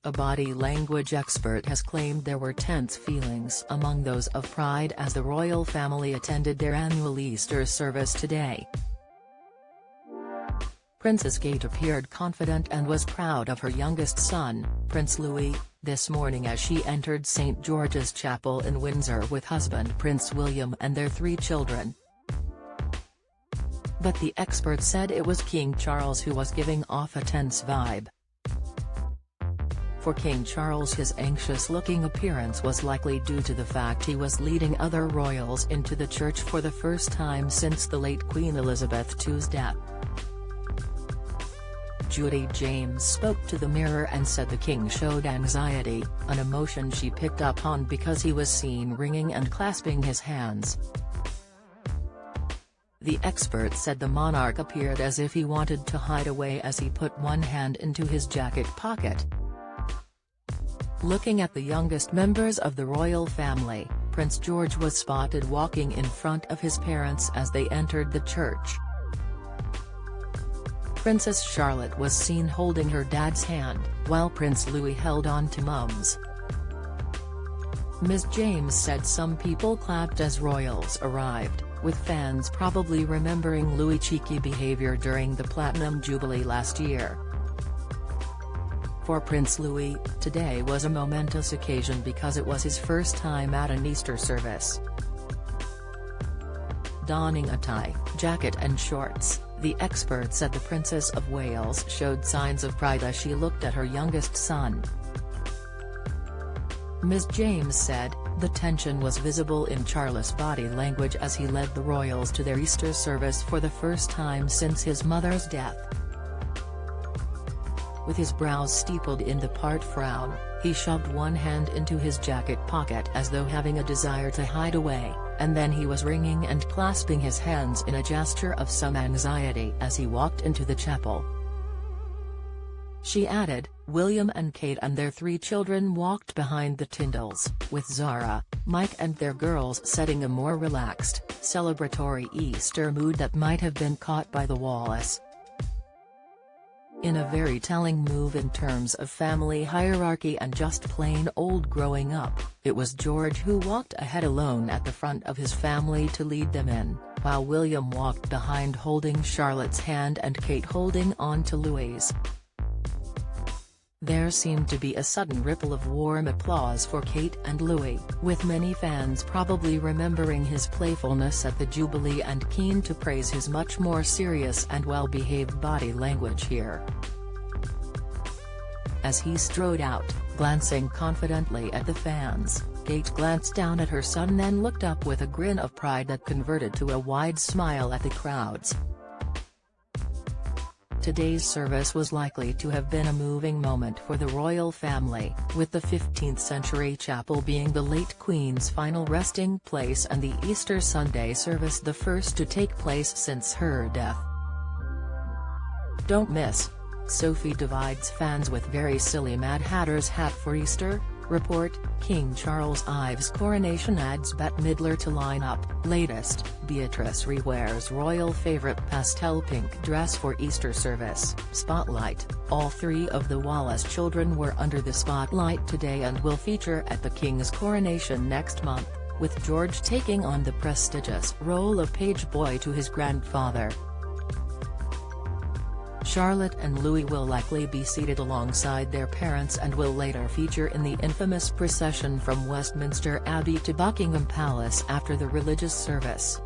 A body language expert has claimed there were tense feelings among those of pride as the royal family attended their annual Easter service today. Princess Kate appeared confident and was proud of her youngest son, Prince Louis, this morning as she entered St. George's Chapel in Windsor with husband Prince William and their 3 children. But the expert said it was King Charles who was giving off a tense vibe. For King Charles, his anxious-looking appearance was likely due to the fact he was leading other royals into the church for the first time since the late Queen Elizabeth II's death. Judy James spoke to the Mirror and said the king showed anxiety, an emotion she picked up on because he was seen wringing and clasping his hands. The expert said the monarch appeared as if he wanted to hide away as he put one hand into his jacket pocket. Looking at the youngest members of the royal family, Prince George was spotted walking in front of his parents as they entered the church. Princess Charlotte was seen holding her dad's hand, while Prince Louis held on to Mum's. Ms. James said some people clapped as royals arrived, with fans probably remembering Louis' cheeky behavior during the Platinum Jubilee last year. For Prince Louis, today was a momentous occasion because it was his first time at an Easter service. Donning a tie, jacket and shorts, the expert said the Princess of Wales showed signs of pride as she looked at her youngest son. Ms. James said, the tension was visible in Charles' body language as he led the royals to their Easter service for the first time since his mother's death. With his brows steepled in the part frown, he shoved one hand into his jacket pocket as though having a desire to hide away, and then he was wringing and clasping his hands in a gesture of some anxiety as he walked into the chapel. She added, William and Kate and their 3 children walked behind the Tyndalls, with Zara, Mike and their girls setting a more relaxed, celebratory Easter mood that might have been caught by the Wallace. In a very telling move in terms of family hierarchy and just plain old growing up, it was George who walked ahead alone at the front of his family to lead them in, while William walked behind holding Charlotte's hand and Kate holding on to Louis'. There seemed to be a sudden ripple of warm applause for Kate and Louis, with many fans probably remembering his playfulness at the Jubilee and keen to praise his much more serious and well-behaved body language here. As he strode out, glancing confidently at the fans, Kate glanced down at her son, then looked up with a grin of pride that converted to a wide smile at the crowds. Today's service was likely to have been a moving moment for the royal family, with the 15th-century chapel being the late Queen's final resting place and the Easter Sunday service the first to take place since her death. Don't miss. Sophie divides fans with very silly Mad Hatter's hat for Easter. Report, King Charles Ives' coronation adds Bette Midler to lineup. Latest, Beatrice rewears royal favourite pastel pink dress for Easter service. Spotlight, all 3 of the Wallace children were under the spotlight today and will feature at the King's coronation next month, with George taking on the prestigious role of page boy to his grandfather. Charlotte and Louis will likely be seated alongside their parents and will later feature in the infamous procession from Westminster Abbey to Buckingham Palace after the religious service.